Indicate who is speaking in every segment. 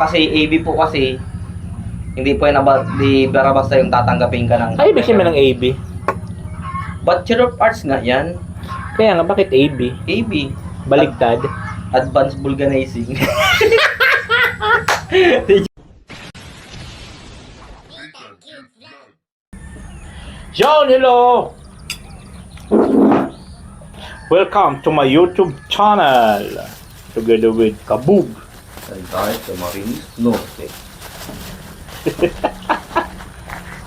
Speaker 1: Kasi AB po kasi, hindi po yan di basta yung tatanggapin ka ng...
Speaker 2: Ay, ibig sabihin ng AB.
Speaker 1: Bachelor of Arts nga yan.
Speaker 2: Kaya nga, bakit AB?
Speaker 1: AB.
Speaker 2: Baligtad.
Speaker 1: Advanced Vulcanizing.
Speaker 2: John, hello! Welcome to my YouTube channel. Together with Kabub.
Speaker 1: Tayo sa Marinis Norte.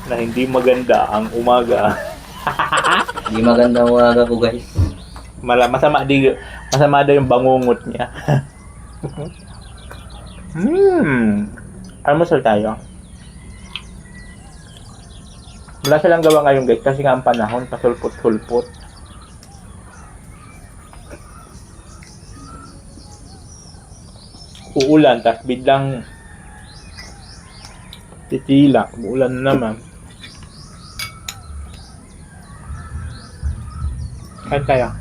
Speaker 2: Na hindi maganda ang umaga.
Speaker 1: Hindi maganda ang umaga ko, guys.
Speaker 2: Masama daw yung bangungot niya. Almusal tayo. Wala silang gawa ngayon, guys, kasi nga ang panahon pasulpot-sulpot. Uulan, tas biglang titila, uulan na naman. Kain tayo.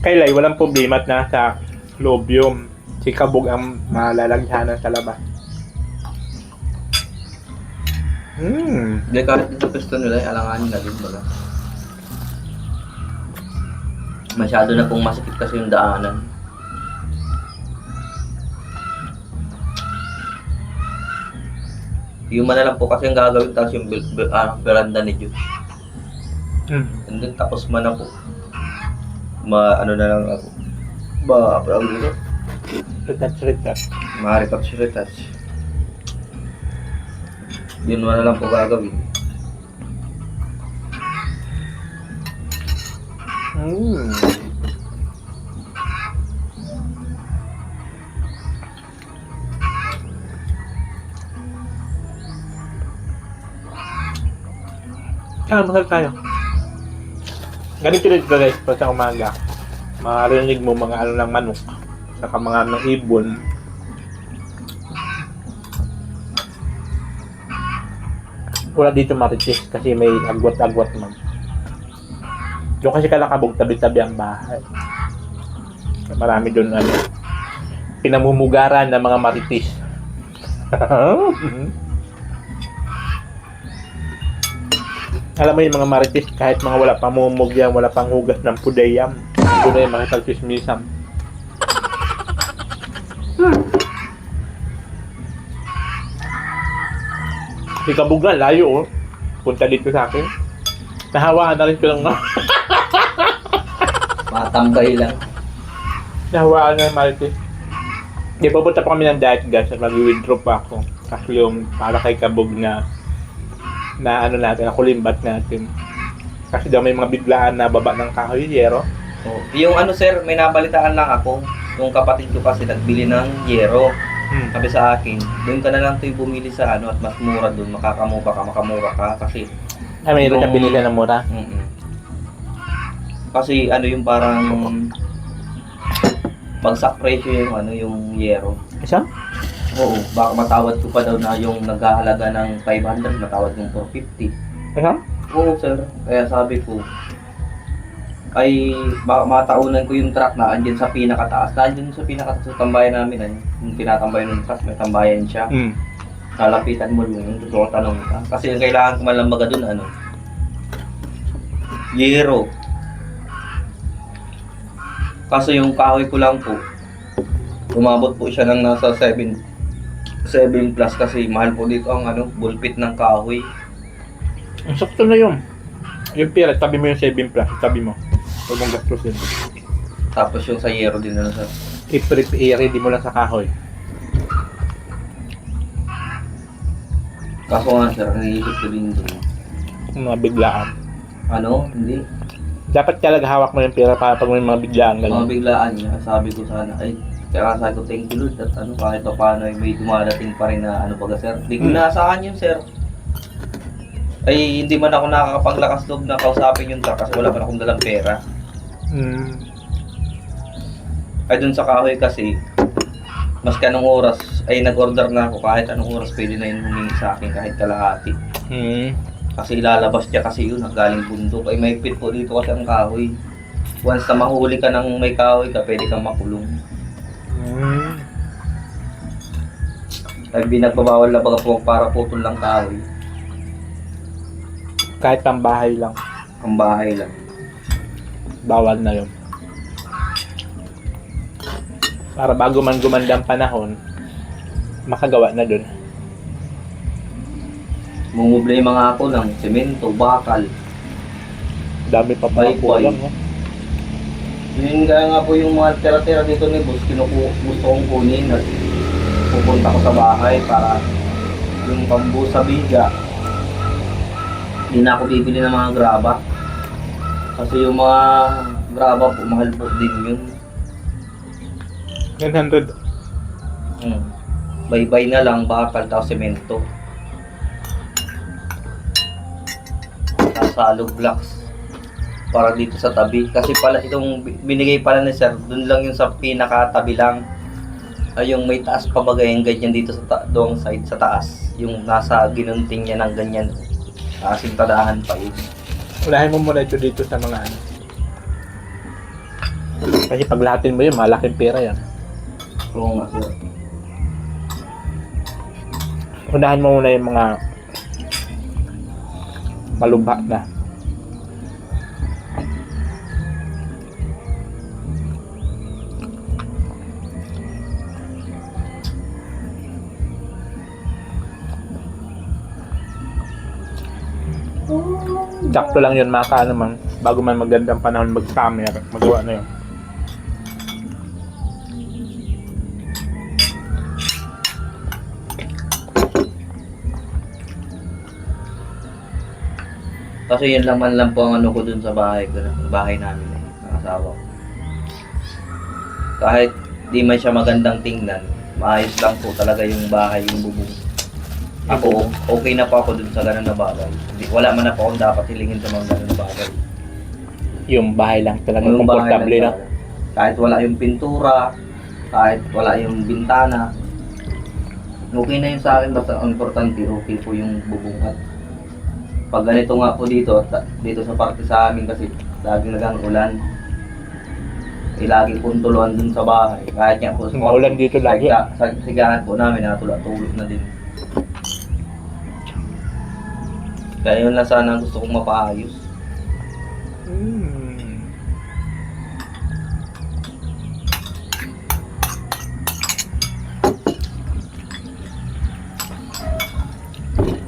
Speaker 2: Kailay, walang problema at nasa loob yung si Kabog ang malalagyanan sa labas.
Speaker 1: Hindi, kahit ito gusto nila, alanganin na din baga. Masyado na pong masakit kasi yung daanan. Yung na lang po kasi ang gagawin, tapos yung veranda ni Diyos. And then, tapos man na po. Ano na lang ako. Ang dito?
Speaker 2: Retouch.
Speaker 1: Ma-retouch. Yun na lang po gagawin.
Speaker 2: Mahal tayo. Ganito rin ito, guys, pa sa umaga. Marinig mo mga ano ng manok, saka mga ng ibon. Wala dito maritis kasi may agwat-agwat man. Doon kasi Kalakabog, tabi-tabi ang bahay. Marami doon ano, pinamumugaran ng mga maritis. Alam mo yung mga maritis, kahit mga wala pang mumugyan, wala pang hugas ng pudayam, doon na yung makipagchismisan. Si Kabog nga, layo oh. Punta dito sa akin. Nahawaan na rin ko lang nga.
Speaker 1: Matambay lang.
Speaker 2: Nahawaan na yung maritis. Di, pupunta pa kami ng diet guys at mag-withdraw pa ako. Kasi yung para kay Kabog na ano natin, nakulimbat natin. Kasi daw may mga biglaan na baba ng kahoy, yero.
Speaker 1: Oh, yung ano sir, may nabalitaan lang ako. Yung kapatid ko kasi nagbili ng yero. Sabi sa akin, doon ka na lang tayo bumili sa ano at mas mura doon, makamura ka kasi
Speaker 2: Mayroon ka binili na mura.
Speaker 1: Kasi ano yung parang bagsak presyo yung ano yung yero.
Speaker 2: Isa?
Speaker 1: Oo, baka matawad ko pa daw na yung naghahalaga ng 500, matawad yung 450.
Speaker 2: Isa?
Speaker 1: Oo sir, kaya sabi ko ay baka mataunan ko yung truck na andyan sa pinakataas. Andyan sa pinakataas sa tambayan namin, yung tinatambayan ng truck, may tambayan siya. Lalapitan mo yung totoo tanong ka. Kasi yung kailangan ko malambaga dun, ano, yero. Kaso yung kahoy ko lang po, umabot po siya ng nasa 7 plus kasi mahal po dito ang ano, bulpit ng kahoy.
Speaker 2: Ang sakto na yun. Yung pera, tabi mo yung 7 plus, tabi mo. Huwag mong gastos yun.
Speaker 1: Tapos yung sa yero din na sa...
Speaker 2: I-ready mo lang sa kahoy.
Speaker 1: Kaso nga sir, naisip ko din doon.
Speaker 2: Yung mga biglaan.
Speaker 1: Ano? Hindi.
Speaker 2: Dapat talaga hawak mo yung pera para pag may mga biglaan
Speaker 1: Mga
Speaker 2: ganun.
Speaker 1: biglaan niya, sabi ko sana, ay, kaya sabi ko, thank you Lord, at ano, kahit pa paano ay may dumadating pa rin na ano baga sir. Hindi ko inaasahan yun sir. Ay, hindi man ako nakakapaglakas loob na kausapin yung truck kasi wala man akong dalang pera. Ay, dun sa kahoy kasi, mas kanong oras, ay nag-order na ako kahit anong oras pwede na yun humingi sa akin kahit kalahati. Kasi ilalabas niya kasi yun, galing bundok. Ay, mahigpit po dito kasi ang kahoy. once na mahuli ka ng may kahoy ka, pwede kang makulong. Ay binagbabawal na baga po para putol lang kahoy.
Speaker 2: Kahit ang bahay lang,
Speaker 1: Ang bahay lang.
Speaker 2: bawal na yun. Para bago man gumanda ang panahon, makagawa na dun.
Speaker 1: Mumublay mga ako ng semento, bakal.
Speaker 2: Dami pa pa
Speaker 1: Bay,
Speaker 2: po
Speaker 1: bay.
Speaker 2: alam mo.
Speaker 1: Yun kaya nga po yung mga tira-tira dito ni Boss, gusto kong kunin at pupunta ko sa bahay para yung bambu sa biga. Hindi na ako bibili ng mga graba. Kasi yung mga graba po, mahal po din yun.
Speaker 2: 900.
Speaker 1: Bye-bye na lang, bakal, tapos semento. Tapos hollow blocks. Para dito sa tabi. Kasi pala itong binigay pala ni Sir, dun lang yung sa pinakatabi lang. Ay yung may taas pa bagay yung ganyan dito sa doong side sa taas. Yung nasa ginunting niya ng ganyan. Kasing tadahan pa yun.
Speaker 2: Unahin mo muna ito dito sa mga ano. Kasi pag lahatin mo yun, malaking pera yan.
Speaker 1: Oo nga Sir.
Speaker 2: Unahin mo muna yung mga malubha na. Sakto lang yun maka naman bago man magandang panahon mag-summer, magawa na yun.
Speaker 1: Kasi yun naman lang po ang ano ko dun sa bahay ko, bahay namin ng asawa ko. Kahit di man siya magandang tingnan, maayos lang po talaga yung bahay, yung bubong. Ako, okay na po ako dun sa ganun na bagay. Wala man na po akong dapat hilingin sa mga ganun na bagay.
Speaker 2: Yung bahay lang talaga
Speaker 1: Yung bahay
Speaker 2: komportable
Speaker 1: lang
Speaker 2: na.
Speaker 1: talaga. Kahit wala yung pintura, kahit wala yung bintana, okay na yun sa akin. Basta ang importante, okay po yung bubong. At pag ganito nga po dito, dito sa parte sa amin kasi laging nagang ulan. Lagi pong tuluan dun sa bahay. Kahit nga po
Speaker 2: Maulan dito lagi.
Speaker 1: Sa sigahan po namin, natulog na din. Kaya yun lang sana ang gusto kong mapaayos.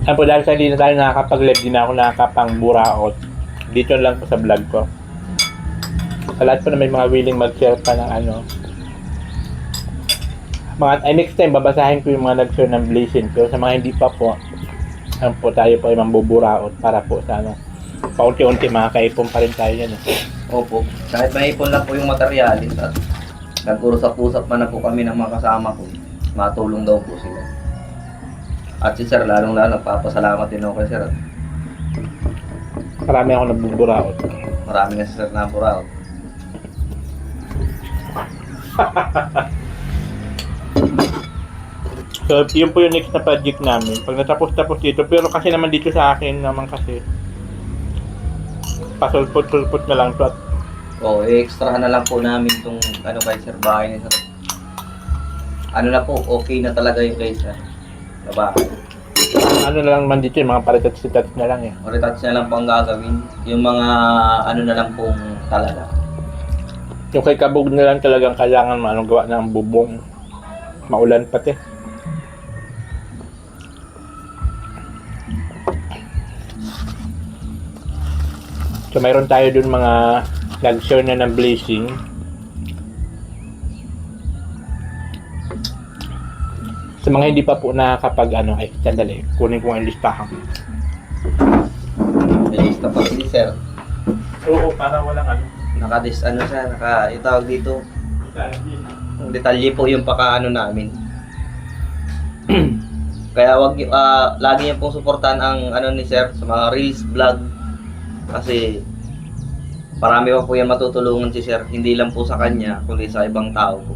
Speaker 2: Ayan po, dahil sa hindi na tayo nakakapag-live, di na ako nakakapang buraot. Dito lang po sa vlog ko. Sa lahat po na may mga willing mag-share pa ng ano. Next time, babasahin ko yung mga nag-share ng blazing. Pero sa mga hindi pa po, ayan po, tayo po ay mambuburaot para po sa ano. Paunti-unti, makakaipon pa rin tayo yan.
Speaker 1: Opo. Kahit maipon lang po yung materialis at nag-urusap-usap man na po kami ng mga kasama ko, matulong daw po sila. At si Sir, lalong-lalo nagpapasalamat din ako kay Sir.
Speaker 2: Marami ako nagbuburaot.
Speaker 1: Marami na si Sir na buraot.
Speaker 2: So, yun po yung next na project namin. Pag natapos-tapos dito, pero kasi naman dito sa akin naman kasi pasulpot-sulpot na lang to at
Speaker 1: O, extra na lang po namin itong ano kay Sir, bahay ni Sir. Ano na po, okay na talaga yung kay Sir. Sa bahay.
Speaker 2: ano na lang man dito yung mga paritats-sitats na lang eh.
Speaker 1: Retouch na lang po ang gagawin. Yung mga ano na lang pong talaga.
Speaker 2: Yung kay Kabog na lang talagang kailangan anong gawa ng bubong. Maulan pati. So mayroon tayo dun mga nag-share na ng blazing. Sa mga hindi pa po nakakapag ano, ay sandali, kunin ko ang listahan.
Speaker 1: May lista pa si Sir.
Speaker 2: Oo, para walang ano.
Speaker 1: Ano siya, itawag dito. Detalye po yung pakaano namin. Kaya lagi niyo pong suportahan ang ano ni Sir sa mga reels, vlog. Kasi marami pa po yan matutulungan si Sir. Hindi lang po sa kanya, kundi sa ibang tao po.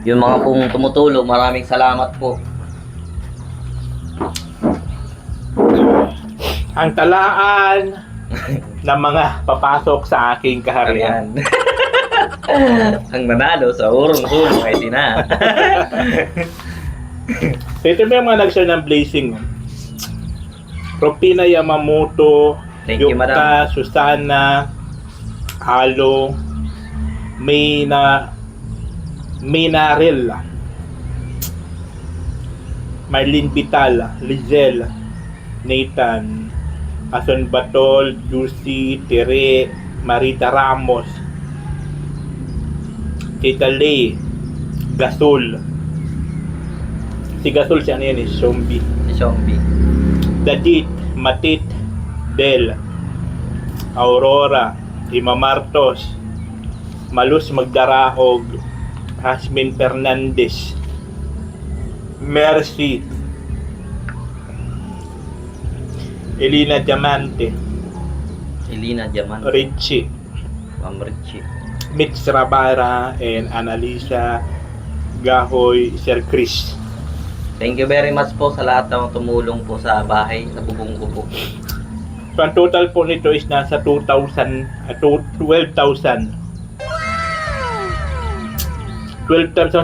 Speaker 1: Yung mga pong tumutulong, maraming salamat po.
Speaker 2: Ang talaan! ng mga papasok sa aking kaharian.
Speaker 1: Ayan. Ang nanalo sa urong-urong ay sina.
Speaker 2: So, ito ba yung mga nag-share ng blazing? Propina Yamamoto,
Speaker 1: Thank you, madam.
Speaker 2: Yukta, Susana, Halo, Minarel, Marlene Vital, Lizel, Nathan, Ason Batol, Juicy, Tere, Marita Ramos, Tita Lay, Gasol. Si Gasol siya ano yan, zombie.
Speaker 1: Zombie.
Speaker 2: Dadit, Matit, Del, Aurora, Ima Martos, Malus Magdaraog, Hasmin Fernandez, Mercy, Elina Diamante,
Speaker 1: Elina Diamante.
Speaker 2: Richie,
Speaker 1: Ma'am Richie.
Speaker 2: Mitch Rabara, and Annalisa Gahoy, Sir Chris.
Speaker 1: Thank you very much po sa lahat ng tumulong po sa bahay sa bubong ko po.
Speaker 2: So, ang total po nito is nasa 12,000. 12,000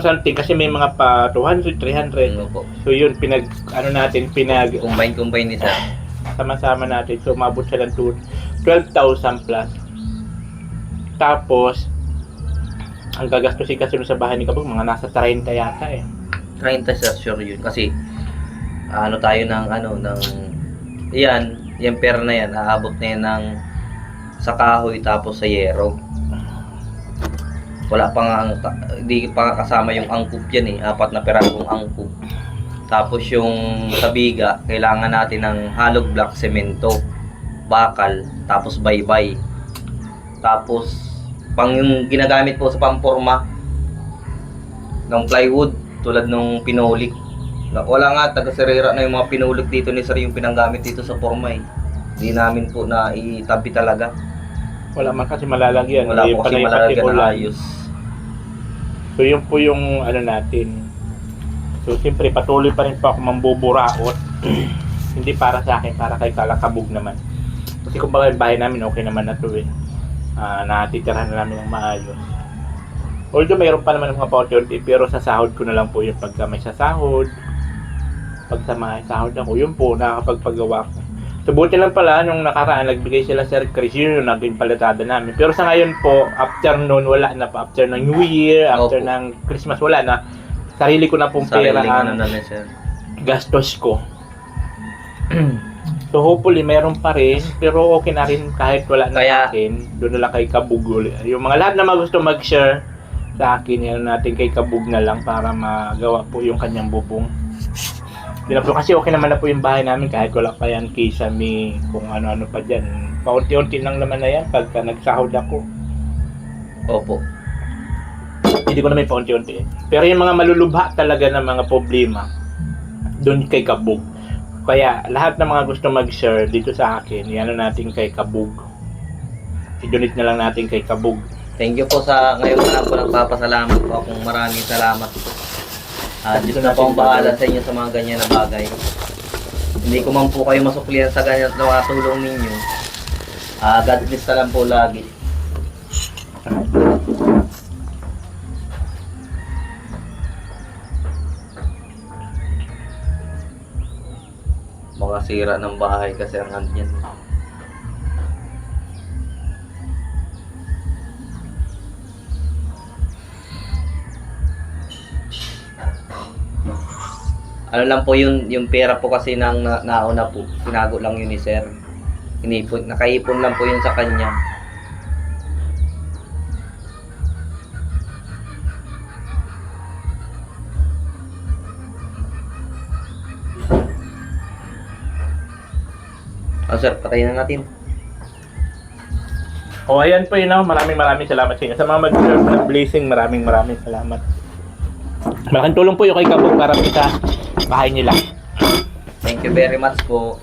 Speaker 2: something kasi may mga pa 200, 300.
Speaker 1: Ano po?
Speaker 2: So, yun,
Speaker 1: Combine ni sir.
Speaker 2: sama-sama natin. So, umabot siya ng 12,000 plus. Tapos, ang gagastusin kasi sa bahay ni Kabog, mga nasa 30 yata eh.
Speaker 1: 30 sir, sure yun. Kasi, ano tayo ng, yung pera na yan, aabot na yan ng sa kahoy tapos sa yero. Wala pa nga, hindi pa nga kasama yung angkop yan eh. 4 na perasong angkop. Tapos yung sabiga, kailangan natin ng hollow block, semento, bakal, tapos baybay. Tapos, pang yung ginagamit po sa pamporma ng plywood, tulad nung pinulik. Wala nga, taga-serera na yung mga pinulik dito ni sir yung pinanggamit dito sa forma eh. Hindi namin po na itabi talaga.
Speaker 2: Wala man kasi malalagyan.
Speaker 1: Wala po kasi malalagyan na
Speaker 2: ulan.
Speaker 1: ayos.
Speaker 2: So, yun po yung ano natin. So, siyempre, patuloy pa rin po ako mambuburaot. Hindi para sa akin, para kay Kalakabog naman. Kasi kung baga yung bahay namin, okay naman na to eh. Natitirahan na namin ng maayos. Although mayroon pa naman ng mga paunti-unti, pero sa sahod ko na lang po yung pagka may sasahod. Pag sa may sahod ako, yun po, nakakapagpagawa ko. So, buti lang pala, nung nakaraan, nagbigay sila Sir Chris, yun yung naging palatada namin. Pero sa ngayon po, after noon, wala na pa. After ng New Year, after ng Christmas, wala na. Sarili ko na pong pera ang gastos ko. So, hopefully, mayroon pa rin. Pero okay na rin kahit wala na sa akin. Doon na lang kay Kabug. Yung mga lahat na gusto mag-share sa akin, yan natin kay Kabug na lang para magawa po yung kanyang bubong. Hindi na po kasi okay naman na po yung bahay namin kahit wala pa yan kaysa may kung ano-ano pa dyan. Paunti-unti lang naman na yan pagka nagsahod ako.
Speaker 1: Opo.
Speaker 2: Hindi ko na may paunti-unti. Pero yung mga malulubha talaga ng mga problema, doon kay Kabug. Kaya lahat ng mga gusto mag-share dito sa akin, yan natin kay Kabug. I-donate na lang natin kay Kabug.
Speaker 1: Thank you po sa ngayon na po nagpapasalamat po akong maraming salamat po. Diyos na po ang bahala sa inyo sa mga ganyan na bagay. Hindi ko man po kayo masuklihan sa ganyan na mga tulong ninyo. God bless na lang po lagi. Mga sira ng bahay kasi ang ganyan. Ano lang po yung pera po kasi nang nauna po, tinago lang yun ni sir. Inipon, nakaipon lang po yun sa kanya. Sir, patayin na natin.
Speaker 2: O ayan po yun, maraming salamat sa inyo. Sa mga mag-share ng blessing, maraming salamat. Malaking tulong po yung kay Kabog para sa bahay nila.
Speaker 1: Thank you very much po.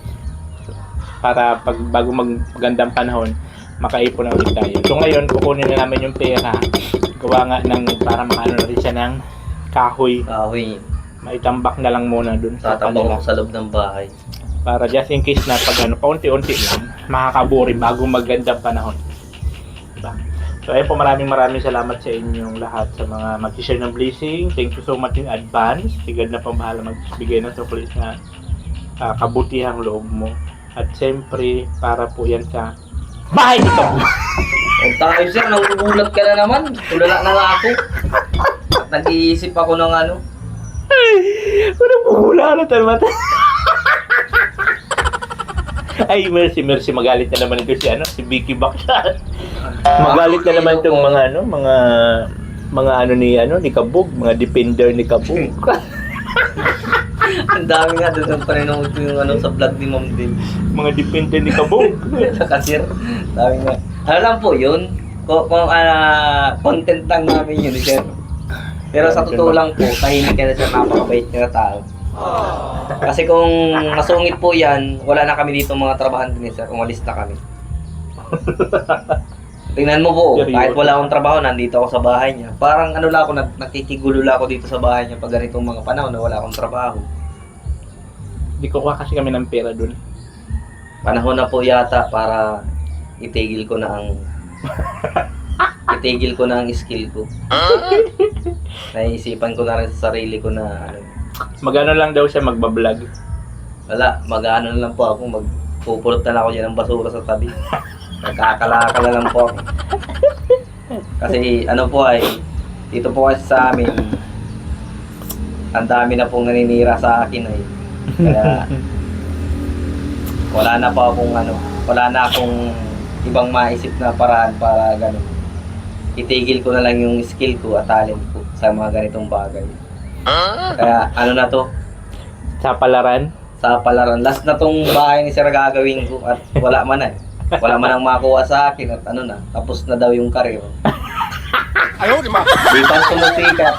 Speaker 2: Para bago magandang panahon, makaipon na ulit tayo. So ngayon, kukunin na namin yung pera. Gawa nga ng, para makaano na rin siya ng kahoy.
Speaker 1: Kahoy.
Speaker 2: Maitambak na lang muna dun sa
Speaker 1: Tatambak
Speaker 2: kanila.
Speaker 1: ko sa loob ng bahay.
Speaker 2: Para just in case na pag paunti-unti lang. makakaburi bago magandang panahon. Diba? So ayun po, maraming salamat sa inyong lahat sa mga mag-share ng blessing. Thank you so much in advance. Si God na pang bahala magbigay ng suklis na kabutihang loob mo. At siyempre, para po yan sa bahay ni Kabog.
Speaker 1: Huwag tayo sir, nagugulat ka na naman. Tulala na nga ako. At nag-iisip ako ng ano.
Speaker 2: Parang bumula na tayo mata. Ay, mercy. Magalit na naman ito si Vicky Baksan. Magalit na naman itong mga ni Kabog, mga defender ni Kabog.
Speaker 1: Ang dami nga doon ang paninood ko yung sa vlog ni Ma'am din.
Speaker 2: Mga defender ni Kabog.
Speaker 1: Nakasir. Dami nga. Ano lang po yun? Content lang namin yun, sir. Pero sa totoo lang po, tahimik ka na sir, napakabait ka na tao. Kasi kung masungit po yan, wala na kami dito mga trabahante ni sir, umalis na kami. Tingnan mo po, kahit wala akong trabaho, nandito ako sa bahay niya. Parang lang ako, nakikigulo lang ako dito sa bahay niya pag ganitong mga panahon na wala akong trabaho.
Speaker 2: Hindi ko kasi kami ng pera dun.
Speaker 1: Panahon na po yata para itigil ko na ang skill ko. Naisipan ko na rin sa sarili ko na
Speaker 2: Magano lang daw siya magbablog.
Speaker 1: Wala, mag-ano na lang po ako, magpupulot na lang ako dyan ng basura sa tabi. Nagkakalaka na lang po ako. Kasi dito po kasi sa amin, ang dami na pong naninira sa akin Kaya wala na akong ibang maisip na paraan para gano'n. Itigil ko na lang yung skill ko at talent ko sa mga ganitong bagay. Kaya na to?
Speaker 2: Sa palaran?
Speaker 1: Sa palaran. Last na tong bahay ni sir gagawin ko at wala man Wala man ang makuha sa akin at tapos na daw yung karir.
Speaker 3: Ayaw, di ba?
Speaker 1: Di pa sumusikat.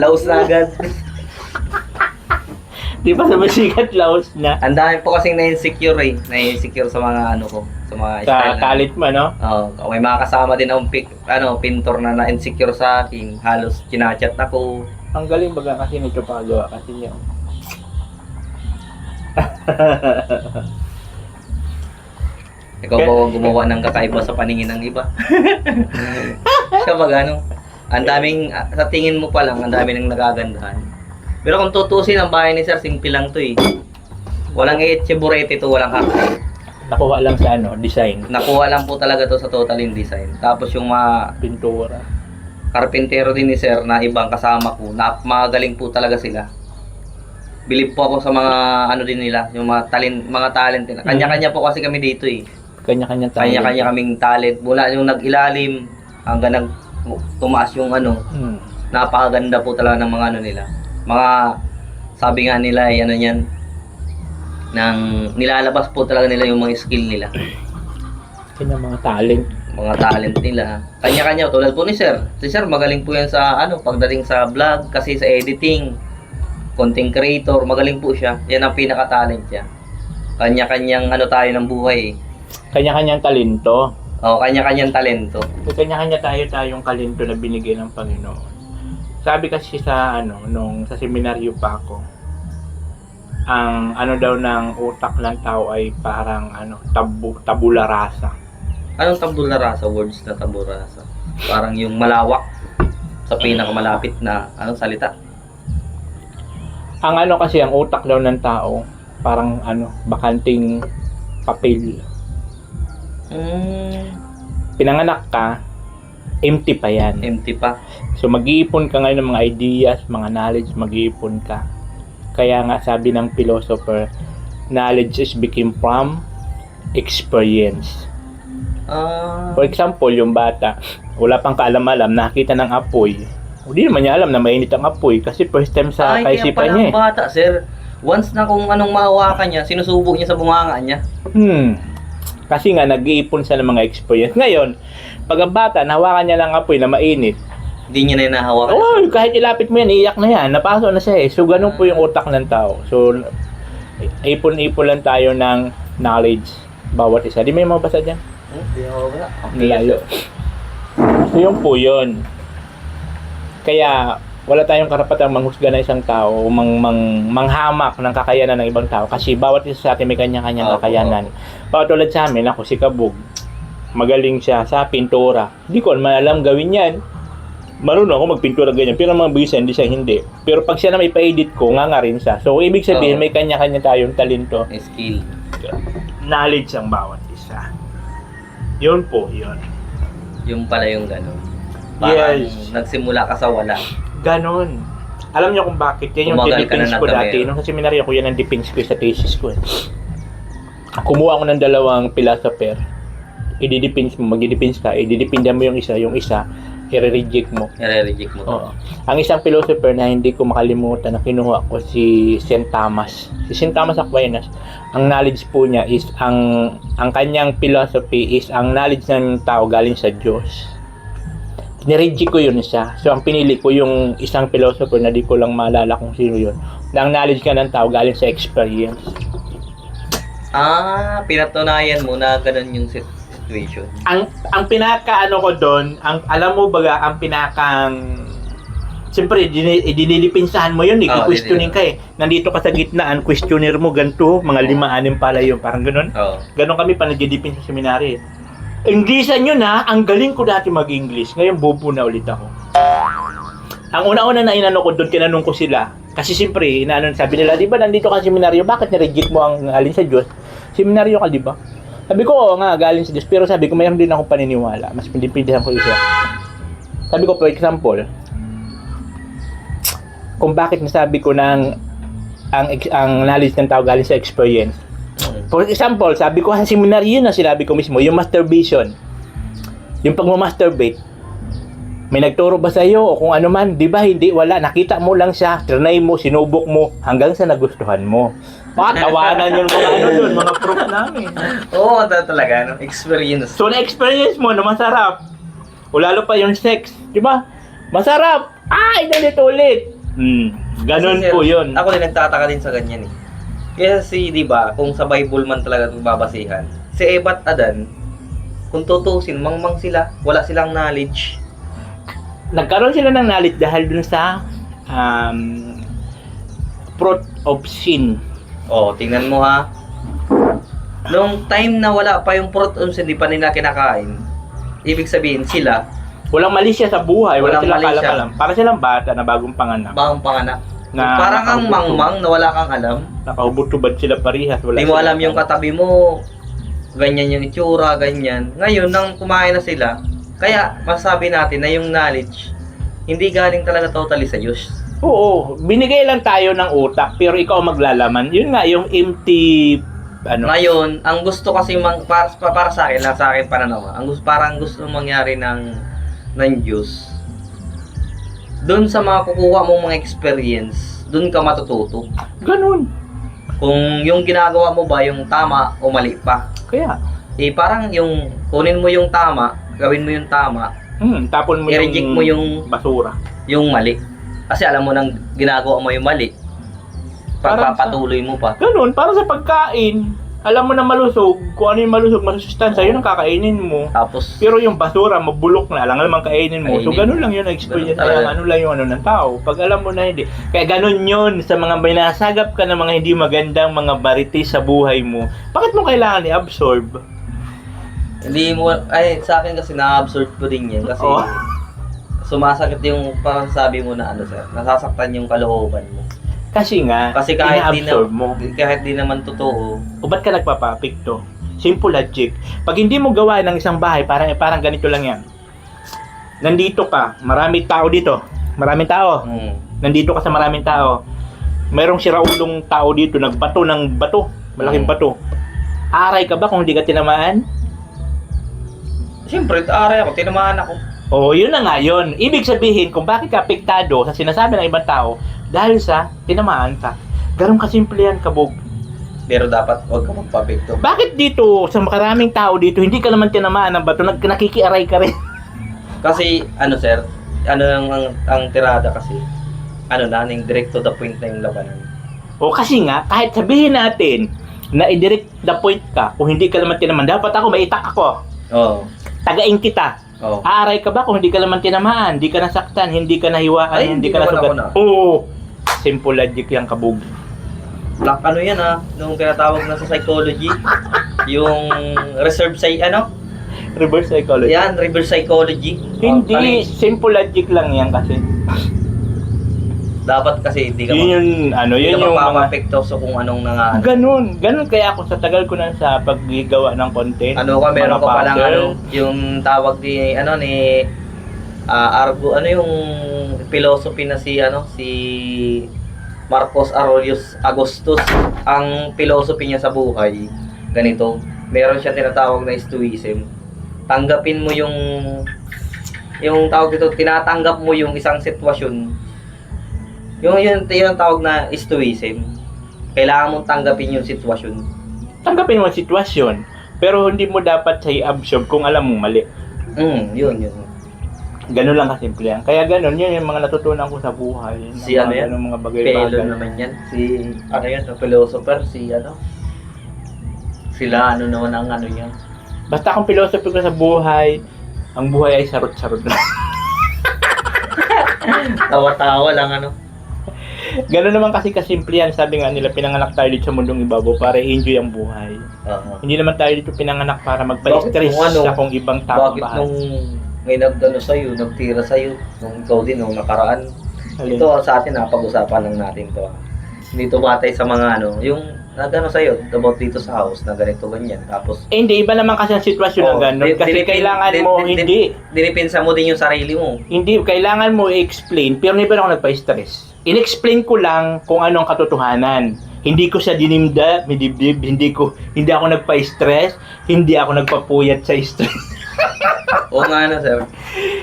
Speaker 1: Laos na agad.
Speaker 2: Di ba sumusikat, laos na?
Speaker 1: Ang dami po kasing na-insecure Na-insecure sa mga sa mga style
Speaker 2: Sa kalit mo, no?
Speaker 1: Oo, may mga kasama din akong pintor na na-insecure sa akin. Halos kinachat na ko.
Speaker 2: Ang galing baga kasi nito pagawa kasi niya.
Speaker 1: Ikaw ba gumawa ng kakaiba sa paningin ng iba? Siya ang daming, sa tingin mo pa lang, ang dami nang nagagandahan. Pero kung tutusin, ang bahay ni sir, simple lang to Walang etcheburete to, walang hakay.
Speaker 2: Nakuha lang sa design.
Speaker 1: Nakuha lang po talaga to sa total in design. Tapos yung mga
Speaker 2: Pintura.
Speaker 1: karpintero din ni sir na ibang kasama ko, magaling po talaga sila. Believe po ako sa mga din nila, yung mga talent nila. Kanya-kanya po kasi kami dito
Speaker 2: Kanya-kanya talent.
Speaker 1: Kanya-kanya kaming talent. Mula yung nag-ilalim hanggang tumaas yung napakaganda po talaga ng mga nila. Mga sabi nga nila nilalabas po talaga nila yung mga skill nila.
Speaker 2: Kanya mga talent.
Speaker 1: Mga talent nila. Kanya-kanya tulad po ni sir. Si sir magaling po yan sa pagdating sa vlog, kasi sa editing, content creator, magaling po siya. Yan ang pinaka-talent niya. Kanya-kanyang tayo ng buhay.
Speaker 2: Kanya-kanyang talento.
Speaker 1: Oo, kanya-kanyang talento.
Speaker 2: Kanya-kanya tayong talento na binigay ng Panginoon. Sabi kasi sa sa seminaryo pa ako, ang daw ng utak ng tao ay parang tabula rasa.
Speaker 1: Anong tabula rasa? Words na tabula rasa. Parang yung malawak sa pinakamalapit na salita.
Speaker 2: Ang kasi ang utak daw ng tao, parang bakanting papel. Pinanganak ka, empty pa yan.
Speaker 1: Empty pa.
Speaker 2: So mag-iipon ka ngayon ng mga ideas, mga knowledge, mag-iipon ka. Kaya nga sabi ng philosopher, knowledge is became from experience. For example, yung bata, wala pang kaalam-alam, nakita ng apoy. Hindi naman niya alam na mainit ang apoy kasi first time sa kaisipan niya.
Speaker 1: Kaya pala ang bata, sir. Once na kung anong mahawakan niya, sinusubo niya sa bunganga niya.
Speaker 2: Kasi nga, nag-iipon siya ng mga experience. Ngayon, pag ang bata, nahawakan niya lang apoy na mainit,
Speaker 1: hindi niya na nahawakan.
Speaker 2: Oo, kahit ilapit mo yan, iyak na yan. Napasok na siya . So, ganun po yung utak ng tao. So, ipon-ipon lang tayo ng knowledge. Bawat isa. Di may mabasa dyan?
Speaker 1: Hindi ako wala.
Speaker 2: Nilayo. So, yun po yun. Kaya, wala tayong karapatang manghusga ng isang tao o manghamak ng kakayanan ng ibang tao kasi bawat isa sa atin may kanya-kanyang kakayanan. Patulad sa amin, ako si Kabog, magaling siya sa pintura. Hindi ko naman alam gawin yan. Marunong ako magpintura ganyan, pero mga bisa hindi siya hindi. Pero pag siya na may pa-edit ko, nga rin siya. So, ibig sabihin, may kanya-kanya tayong talento.
Speaker 1: Skill.
Speaker 2: Knowledge ang bawat isa. Yun po, yun.
Speaker 1: Yung pala yung gano'n. Parang
Speaker 2: Yes.
Speaker 1: nagsimula ka sa wala.
Speaker 2: Ganon. Alam niyo kung bakit? Yan yung
Speaker 1: Tumagal ka na
Speaker 2: dinipins ko
Speaker 1: nagkamera.
Speaker 2: dati. Nung sa seminaryo ko, yan ang dipins ko sa thesis ko. Kumuha ko ng dalawang philosopher. Ididipins mo, magdidipins ka. Ididipinda mo yung isa, i-reject mo.
Speaker 1: Nare-reject mo to.
Speaker 2: Oo. Ang isang philosopher na hindi ko makalimutan na kinuha ko si St. Thomas. Si St. Thomas Aquinas, ang knowledge po niya is ang kanyang philosophy is ang knowledge ng tao galing sa Diyos. Nireject ko yun siya. So ang pinili ko yung isang philosopher na di ko lang maalala kung sino yun. Na ang knowledge ka ng tao galing sa experience.
Speaker 1: Pinatunayan mo na gano'n yung situation.
Speaker 2: Ang pinaka ano ko doon, alam mo baga ang pinakang siyempre idinilipinsahan mo yun, questioning ka eh. Nandito ka sa gitnaan, questioner mo ganito, mga 5-6 pala yun, parang gano'n. Ganon kami pa nagdidipin sa seminary. Inglesan yun ha, ang galing ko dati mag-English, ngayon bobo na ulit ako. Ang una-una na inano ko doon, tinanong ko sila, kasi siyempre, sabi nila, di ba nandito ka sa seminaryo, bakit nireject mo ang alin sa Diyos? Seminaryo ka, di ba? Sabi ko, oo nga, galing sa Diyos. Pero sabi ko, mayroon din akong paniniwala. Mas pinipindihan ko isa. Sabi ko, for example, kung bakit nasabi ko ng ang knowledge ng tao galing sa experience. For example, sabi ko sa seminaryo na sinabi ko mismo, yung masturbation. Yung pagmamasturbate. May nagturo ba sa iyo o kung ano man, di ba? Hindi, wala. Nakita mo lang siya, trinay mo, sinubok mo, hanggang sa nagustuhan mo. Tawanan yung mga ano doon, mga proof namin.
Speaker 1: Oo, talaga, no? Experience.
Speaker 2: So, na-experience mo na masarap. O lalo pa yung sex, di ba? Masarap! Ay, ganito ulit! Ganon
Speaker 1: Kasi,
Speaker 2: po yun.
Speaker 1: Ako din nagtataka din sa ganyan eh. Kasi, di ba, kung sa Bible man talaga babasihan, si Eva at Adan, kung tutusin, mangmang sila, wala silang knowledge.
Speaker 2: Nagkaroon sila ng knowledge dahil dun sa fruit of sin.
Speaker 1: Tingnan mo ha. Nung time na wala pa yung fruit of sin, hindi pa nila kinakain, ibig sabihin sila,
Speaker 2: walang mali siya sa buhay, wala
Speaker 1: Walang
Speaker 2: silang
Speaker 1: mali siya.
Speaker 2: kalam-alam. Para silang bata na bagong panganak.
Speaker 1: bagong panganak.
Speaker 2: Na
Speaker 1: Parang kang
Speaker 2: nakahubad-
Speaker 1: mangmang na wala kang alam.
Speaker 2: Nakahubad-tubad sila parihas.
Speaker 1: Hindi mo alam yung katabi mo, ganyan yung itsura, ganyan. Ngayon, nang kumain na sila, kaya masabi natin na yung knowledge, hindi galing talaga totally sa Diyos.
Speaker 2: Oo, binigay lang tayo ng utak, pero ikaw ang maglalaman. Yun nga, yung empty,
Speaker 1: Ngayon, ang gusto kasi para sa akin, sa akin pananaw, parang gusto mangyari ng Diyos. Doon sa mga kukuha mong mga experience, doon ka matututo.
Speaker 2: ganun.
Speaker 1: Kung yung ginagawa mo ba yung tama o mali pa.
Speaker 2: Kaya,
Speaker 1: Parang yung kunin mo yung tama, gawin mo yung tama,
Speaker 2: tapon mo
Speaker 1: i-reject mo yung
Speaker 2: basura.
Speaker 1: yung mali. Kasi alam mo nang ginagawa mo yung mali,
Speaker 2: Parang
Speaker 1: pagpapatuloy mo pa.
Speaker 2: Ganun, para sa pagkain. Alam mo na malusog, kung ano yung malusog, masustansya, yun ang kakainin mo.
Speaker 1: Tapos,
Speaker 2: Pero yung basura, mabulok na, alam naman kainin mo. So,
Speaker 1: Kainin
Speaker 2: ganun
Speaker 1: mo.
Speaker 2: lang yun ang experience
Speaker 1: Ganun talaga.
Speaker 2: ng ano lang yung ano ng tao. Pag alam mo na hindi. Kaya ganun yun sa mga binasagap ka ng mga hindi magandang mga marites sa buhay mo. Bakit mo kailangan i-absorb?
Speaker 1: hindi mo, sa akin kasi na-absorb ko din yan. Kasi,
Speaker 2: Oo.
Speaker 1: sumasakit yung sabi mo na sir, nasasaktan yung kalooban mo.
Speaker 2: Kasi nga,
Speaker 1: Kasi kahit
Speaker 2: ina-absorb mo.
Speaker 1: kahit di naman totoo,
Speaker 2: O ba't ka nagpapapikto? Simple logic. Pag hindi mo gawa ng isang bahay, parang ganito lang yan. Nandito ka, maraming tao dito. Maraming tao. Nandito ka sa maraming tao. Mayroong siraulong tao dito, nagbato ng bato. Malaking bato. Aray ka ba kung hindi ka tinamaan?
Speaker 1: siyempre, aray ako, tinamaan ako.
Speaker 2: Oo, yun na nga yun. Ibig sabihin, kung bakit ka apektado sa sinasabi ng ibang tao, dahil sa tinamaan ka. Ganun kasimple yan, Kabog.
Speaker 1: Pero dapat huwag ka magpapekto.
Speaker 2: Bakit dito, sa maraming tao dito, hindi ka naman tinamaan ng bato, nakikiaray ka rin?
Speaker 1: Kasi, sir, ang tirada kasi, yung direct to the point na yung labanan.
Speaker 2: O kasi nga, kahit sabihin natin na i-direct the point ka, kung hindi ka naman tinaman, dapat ako, maitak ako.
Speaker 1: Oo.
Speaker 2: Tagain kita.
Speaker 1: Oh.
Speaker 2: Aaray ka ba kung hindi ka naman tinamaan, hindi ka nasaktan, hindi ka nahiwaan,
Speaker 1: Ay,
Speaker 2: hindi
Speaker 1: hindi
Speaker 2: ka
Speaker 1: naman
Speaker 2: nasugat?
Speaker 1: ako na.
Speaker 2: Oo. Simple logic yung kabog.
Speaker 1: Black ano yan nung tinatawag na sa psychology. Yung reserve
Speaker 2: Reverse psychology.
Speaker 1: yan, reverse psychology.
Speaker 2: Hindi, simple logic lang yan kasi.
Speaker 1: Dapat kasi hindi ka
Speaker 2: Yun yung, ano,
Speaker 1: hindi
Speaker 2: yun
Speaker 1: ka
Speaker 2: yung mga...
Speaker 1: mapapekto sa kung anong
Speaker 2: Ganun kaya ako sa tagal ko na sa paggawa ng content.
Speaker 1: meron
Speaker 2: mga
Speaker 1: ka palang
Speaker 2: puzzle.
Speaker 1: yung tawag ni Argo, yung philosophy na si Marcos Aurelius Agustus. Ang philosophy niya sa buhay ganito, meron siya tinatawag na stoicism. Tanggapin mo yung tawag dito, tinatanggap mo yung isang sitwasyon. Yung tawag na stoicism. Kailangan mong tanggapin yung sitwasyon.
Speaker 2: Tanggapin mo ang sitwasyon, pero hindi mo dapat sa i-absorb kung alam mong mali.
Speaker 1: Yun.
Speaker 2: Ganun lang kasimple yan. Kaya ganun, yun yung mga natutunan ko sa buhay.
Speaker 1: Si ano yan?
Speaker 2: Mga
Speaker 1: Pelo
Speaker 2: bagay-bagay.
Speaker 1: naman yan. Yung philosopher, sila naman ang niya.
Speaker 2: Basta kung philosophy ko sa buhay, ang buhay ay sarot-sarot lang.
Speaker 1: Tawa-tawa lang
Speaker 2: Ganun naman kasi kasimple yan. Sabi nga nila, pinanganak tayo dito sa mundong ibabaw para i-enjoy ang buhay. Hindi naman tayo dito pinanganak para magpa-stress sa kung ibang tao.
Speaker 1: Bakit nung may nagtira sa'yo, nung ikaw din, nung nakaraan.
Speaker 2: Alin?
Speaker 1: Ito sa atin, pag-usapan lang natin to. Hindi to batay sa mga yung sa'yo, about dito sa house, na ganito, ganyan. Tapos,
Speaker 2: hindi, iba naman kasi ang sitwasyon ng ganun. Kasi kailangan mo, hindi.
Speaker 1: Dinipinsa mo din yung sarili mo.
Speaker 2: Hindi, kailangan mo i-explain, pero hindi pa ako nagpa-stress. In-explain ko lang kung anong katotohanan. Hindi ko siya dinimda, midibdib, hindi ako nagpa-stress, hindi ako nagpapuyat sa stress.
Speaker 1: Oo nga sir.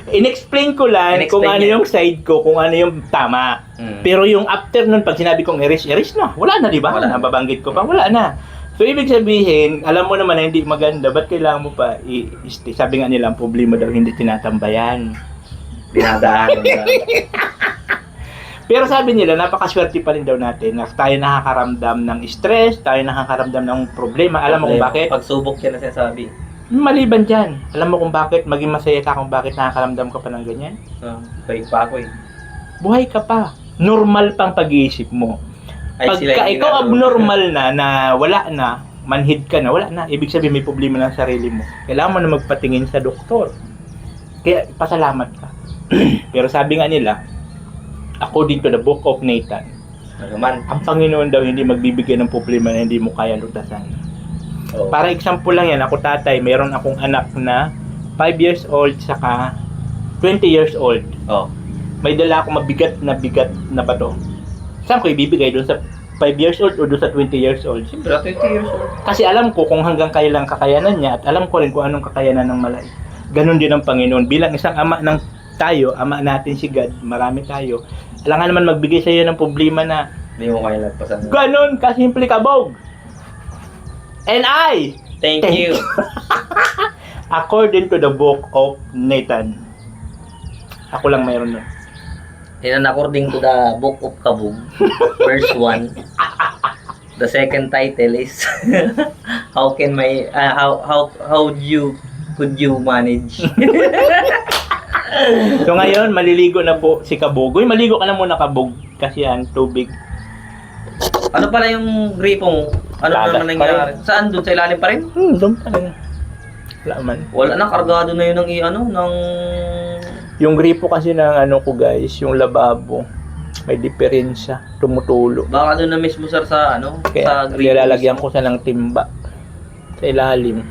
Speaker 2: In-explain ko lang kung ano yung side ko, kung ano yung tama. Pero yung after nun, pag sinabi kong erase na. Wala na, di ba? Nababanggit ko pa, wala na. So, ibig sabihin, alam mo naman na hindi maganda, ba't kailangan mo pa sabi nga nila, ang problema daw hindi tinatambayan.
Speaker 1: Dinadaanan na.
Speaker 2: Pero sabi nila, napakaswerte pa rin daw natin na tayo nakakaramdam ng stress, tayo nakakaramdam ng problema. Alam mo kung bakit?
Speaker 1: Pagsubok yan na sinasabi.
Speaker 2: Maliban dyan. Alam mo kung bakit? Maging masaya ka kung bakit nakakaramdam ka pa ng ganyan?
Speaker 1: Bait pa ako
Speaker 2: Buhay ka pa. Normal pang pag-iisip mo. Pagka ikaw abnormal na wala na, manhid ka na, wala na. Ibig sabihin may problema ng sarili mo. Kailangan mo na magpatingin sa doktor. Kaya pasalamat ka. Pero sabi nga nila, according to the book of Nathan, ang Panginoon daw hindi magbibigay ng problema na hindi mo kaya lutasan. Para example lang yan, ako tatay, mayroon akong anak na 5 years old saka 20 years old. May dala akong bigat na bato. Saan ko ibibigay? Doon sa 5 years old o doon sa 20 years old?
Speaker 1: Siyempre, 20 years old.
Speaker 2: Kasi alam ko kung hanggang kailan kakayanan niya at alam ko rin kung anong kakayanan ng malay. Ganon din ang Panginoon. Bilang isang ama ama natin si God, marami tayo. Alangan naman magbigay sa iyo ng problema na
Speaker 1: hindi mo kaya lagpasan.
Speaker 2: Ganon, kasimple kabog. And I
Speaker 1: Thank you.
Speaker 2: According to the book of Nathan. Ako lang mayroon nun.
Speaker 1: And according to the book of Kabog, verse 1, the second title is how could you manage?
Speaker 2: So ngayon, maliligo na po si Kabog. Uy, maligo ka na muna Kabog kasi yan, tubig.
Speaker 1: Ano pala yung gripo mo? Ano
Speaker 2: Tagas
Speaker 1: naman nangyari? Saan? Doon sa ilalim pa rin?
Speaker 2: Doon pa rin. Wala man.
Speaker 1: Wala na, kargado na yun ng
Speaker 2: Yung gripo kasi ng ko guys, yung lababo, may diferensya, tumutulo.
Speaker 1: Baka doon na mismo sir sa
Speaker 2: Kaya
Speaker 1: sa gripo.
Speaker 2: nilalagyan ko sa ng timba sa ilalim.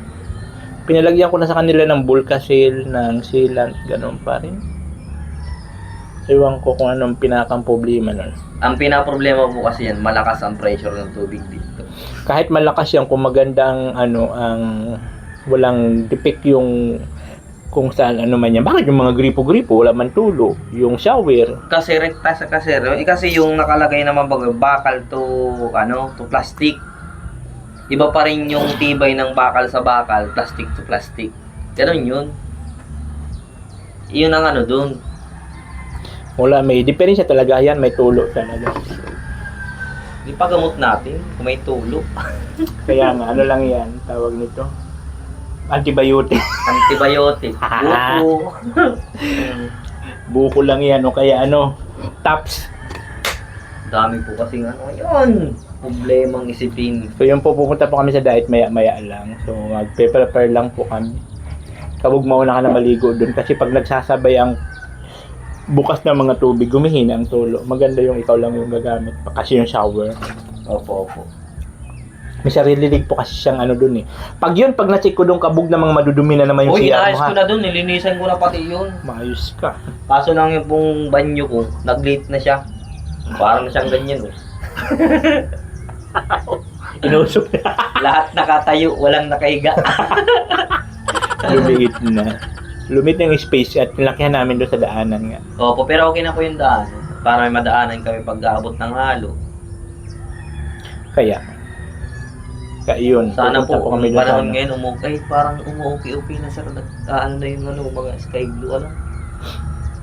Speaker 2: Pinalagyan ko na sa kanila ng Bulkasil, ng sealant, ganun pa rin. Ewan ko kung anong pinakang problema nun.
Speaker 1: Ang pinaproblema po kasi yan, malakas ang pressure ng tubig dito.
Speaker 2: Kahit malakas yan, kung maganda ang walang defect yung kung saan man yan. Bakit yung mga gripo-gripo, wala man tulo? Yung shower.
Speaker 1: Kasi rekta sa kasero, kasi yung nakalagay naman bakal to plastic. Iba pa rin yung tibay ng bakal sa bakal, plastic to plastic. Ganun yun. Yun ang dun.
Speaker 2: Wala, may diferensya talaga yan, may tulo talaga.
Speaker 1: Ipagamot natin kung may tulo.
Speaker 2: Kaya nga, ano lang yan, tawag nito. Antibiotic.
Speaker 1: Antibiotic. Buko.
Speaker 2: Buko lang yan o kaya TAPS.
Speaker 1: Dami po kasing yun. Problemang isipin.
Speaker 2: So yun po, pupunta po kami sa diet maya-maya lang. So mag-prepare lang po kami. Kabog mauna ka na maligo dun kasi pag nagsasabay ang bukas na mga tubig, gumihina ang tulo. Maganda yung ikaw lang yung gagamit kasi yung shower.
Speaker 1: Opo.
Speaker 2: May sarili lig po kasi siyang dun eh. Pag na-check ko dun kabog na mga madudumi na naman yung
Speaker 1: Uy,
Speaker 2: CR
Speaker 1: inayos
Speaker 2: mo
Speaker 1: ko na dun. Nilinisan ko na pati yun.
Speaker 2: Maayos ka.
Speaker 1: Kaso lang yung pong banyo ko, nag-late na siya. Parang na siyang ganyan, oh.
Speaker 2: Inusok na.
Speaker 1: Lahat nakatayo, walang nakahiga.
Speaker 2: Lumiit na. Lumit na yung space at nilakihan namin doon sa daanan nga.
Speaker 1: Opo, pero okay na po yung daan. Para may madaanan kami pag-aabot ng halo.
Speaker 2: Kaya yun.
Speaker 1: Sana
Speaker 2: pupunta
Speaker 1: po,
Speaker 2: kami
Speaker 1: kung
Speaker 2: doon
Speaker 1: panahon
Speaker 2: sana.
Speaker 1: ngayon, parang umuuki-uki na sir. Na yung mga sky blue,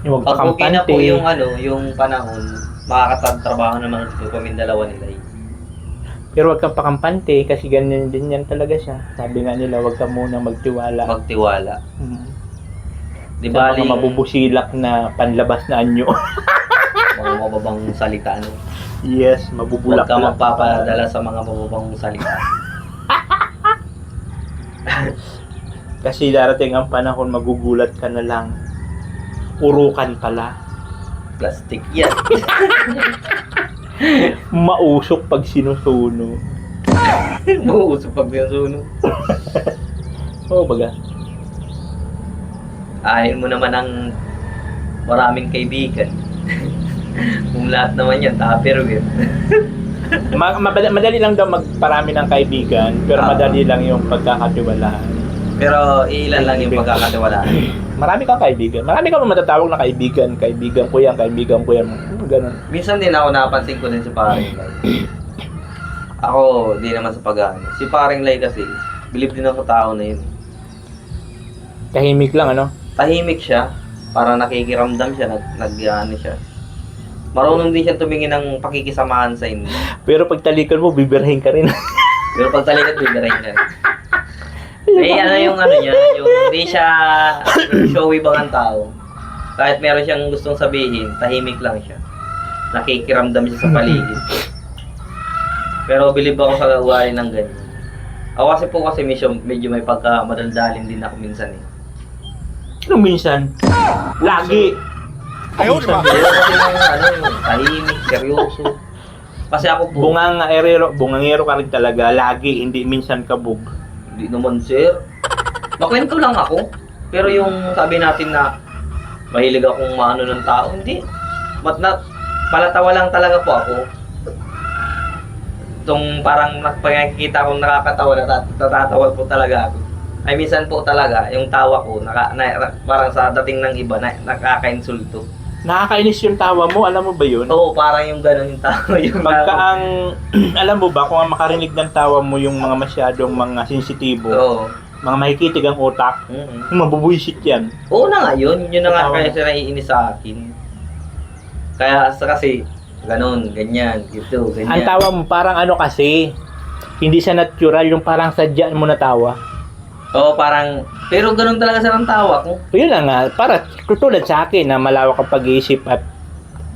Speaker 2: Yung
Speaker 1: Pag okay na
Speaker 2: magpakampante.
Speaker 1: po yung panahon, makakatrabaho naman ito kaming dalawa nila.
Speaker 2: Pero wag kang pakampante kasi ganyan din yan talaga siya. Sabi nga nila, wag ka muna magtiwala.
Speaker 1: Magtiwala. Di
Speaker 2: Di
Speaker 1: ba,
Speaker 2: ba mga mabubusilak na panlabas na anyo?
Speaker 1: mga mababang salita,
Speaker 2: Yes,
Speaker 1: Huwag
Speaker 2: mabubulak
Speaker 1: ka magpapadala sa mga mababang salita.
Speaker 2: Kasi darating ang panahon, magugulat ka na lang. Urukan pala.
Speaker 1: Plastic yan.
Speaker 2: Mausok pag sinusuno.
Speaker 1: Mauusap pag pinasuno.
Speaker 2: Oo baga.
Speaker 1: Ayaw mo naman ng maraming kaibigan. Kung lahat naman yan, tupperware.
Speaker 2: Madali lang daw magparami ng kaibigan, pero madali lang yung pagkakatiwalaan.
Speaker 1: Pero ilan lang yung pagkakatiwalaan.
Speaker 2: Marami kang kaibigan. Marami kang matatawag na kaibigan. Kaibigan ko yan. Ganun.
Speaker 1: Minsan din ako napansin ko din si Paring Lai. Ako, di naman sa pag-ano. Si Paring Lai kasi, believe din ako sa tao na yun.
Speaker 2: Tahimik lang,
Speaker 1: Tahimik siya, para nakikiramdam siya, nag-ano siya. Marunong din siya tumingin ng pakikisamahan sa inyo.
Speaker 2: Pero pag talikan mo, bibirhin ka rin.
Speaker 1: Pero pag talikat, bibirahin ka. Yung niya, yung hindi siya showy bang ang tao. Kahit meron siyang gustong sabihin, tahimik lang siya. Nakikiramdam siya sa paligid. Pero believe ako sa ugali ng ganyan. Ako kasi medyo may pagka-madaldalin din ako minsan eh.
Speaker 2: Anong minsan? Lagi.
Speaker 3: Ayaw, di ba?
Speaker 1: Pero kasi yung tahimik, seryoso. Kasi ako po,
Speaker 2: Bungangero ka rin talaga. Lagi, hindi minsan kabog.
Speaker 1: hindi naman sir. Makwento lang ako. Pero yung sabi natin na mahilig akong maano ng tao, hindi. Palatawa lang talaga po ako. Itong parang nakikita akong nakakatawa, natatawa po talaga ako. Ay minsan po talaga, yung tawa ko, parang sa dating ng iba, nakaka-insulto.
Speaker 2: Nakakainis yung tawa mo, alam mo ba yun?
Speaker 1: Oo, parang yung gano'n yung tawa.
Speaker 2: Pagka alam mo ba, kung ang makarinig ng tawa mo yung mga masyadong mga sensitibo,
Speaker 1: Oo.
Speaker 2: mga mahikitig ang utak, mabubuisit yan.
Speaker 1: Oo na nga yun. Yun na nga
Speaker 2: Tawa
Speaker 1: kaya
Speaker 2: mo.
Speaker 1: siya naiinis sa akin. Kaya kasi, gano'n, ganyan, gitu, ganyan.
Speaker 2: Ang tawa mo parang kasi, hindi siya natural, yung parang sadyaan mo na tawa.
Speaker 1: Oo, parang, pero gano'n talaga siya ng tawa ko.
Speaker 2: So yun lang nga, para tulad sa akin na malawak ang pag-iisip at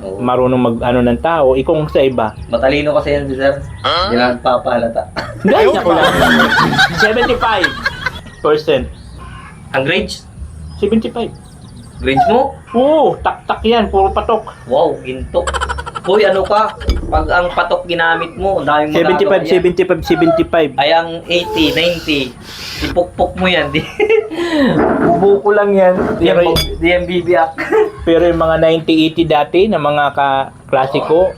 Speaker 1: Oo.
Speaker 2: marunong mag-ano ng tao, ikong sa iba.
Speaker 1: Matalino kasi yan si sir. Hindi na nagpapahalata.
Speaker 2: Dahil ako lang. 75%.
Speaker 1: Ang grades?
Speaker 2: 75.
Speaker 1: Grades mo?
Speaker 2: Oo, tak-tak yan, puro patok.
Speaker 1: Wow, ginto. Hoy, ano ka? Pag ang patok ginamit mo, daming magagawa
Speaker 2: 75.
Speaker 1: Ay, ang 80, 90, ipukpok mo yan.
Speaker 2: Bubuko lang yan. Pero,
Speaker 1: DMBB act.
Speaker 2: pero yung mga 90-80 dati na mga klasiko,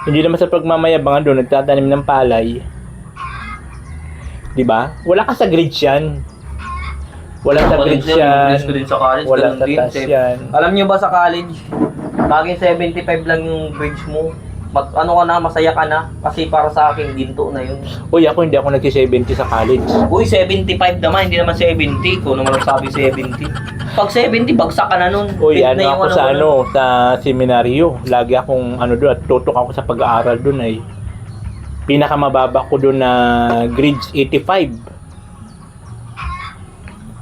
Speaker 2: hindi naman sa pagmamayabangan doon, nagtatanim ng palay. Diba? Wala ka sa grades yan. Wala sa grades yan.
Speaker 1: Grades ko din sa college.
Speaker 2: Wala
Speaker 1: ganun
Speaker 2: sa
Speaker 1: din.
Speaker 2: taas yan.
Speaker 1: Alam nyo ba sa college, laging 75 lang yung grades mo. Masaya ka na. Kasi para sa akin, ginto na yun.
Speaker 2: Uy, hindi ako nagsi-70 sa college.
Speaker 1: Uy, 75 naman, hindi naman 70. Kung naman sabi 70. Pag 70, bagsak ka na nun.
Speaker 2: Uy,
Speaker 1: Fit na yung
Speaker 2: sa seminaryo. Lagi akong doon at tutok ako sa pag-aaral doon ay. Pinakamababa ko doon na grades 85.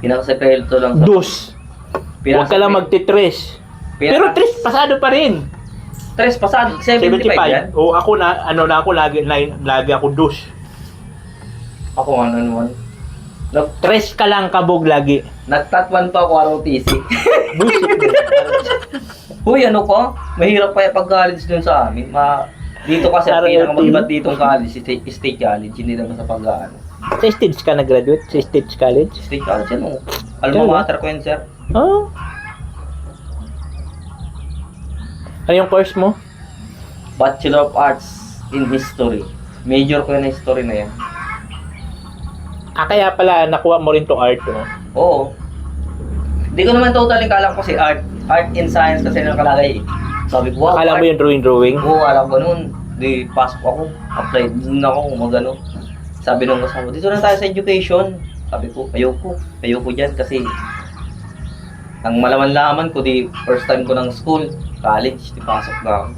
Speaker 1: Pinakasekreto lang sa...
Speaker 2: Dus. Huwag ka lang magti-tres. Pero tres, pasado pa rin.
Speaker 1: Tres pasado, 75 yan.
Speaker 2: O ako lagi ako dus.
Speaker 1: Ako ano naman.
Speaker 2: Tres ka lang kabog lagi.
Speaker 1: Nagtatwan pa ako ROTC.
Speaker 2: Bullshit.
Speaker 1: Huy, ano ko? Mahirap pa yung pag-college dun sa amin. Dito kasi ang
Speaker 2: ROTC.
Speaker 1: pinakamagibat ditong college, state college, hindi naman sa pag-ano.
Speaker 2: Sa stage ka nag-graduate? Sa stage college?
Speaker 1: State college ano? Alma mater ko yun, sir.
Speaker 2: Oh. Ano yung course mo?
Speaker 1: Bachelor of Arts in History. Major ko yun na history na yan.
Speaker 2: Kaya pala nakuha mo rin to art, oh.
Speaker 1: Oo. Hindi ko naman totally kalang kasi art in science kasi nakalagay eh. Sabi ko, wow,
Speaker 2: Akala mo yung drawing?
Speaker 1: Oo, alam ko noon. Di, pasok ako. Apply dun ako, magano. Sabi nung kasama, dito na tayo sa education. Sabi ko, ayoko dyan kasi ang malaman-laman ko, di first time ko ng school, college, di pasok na ako.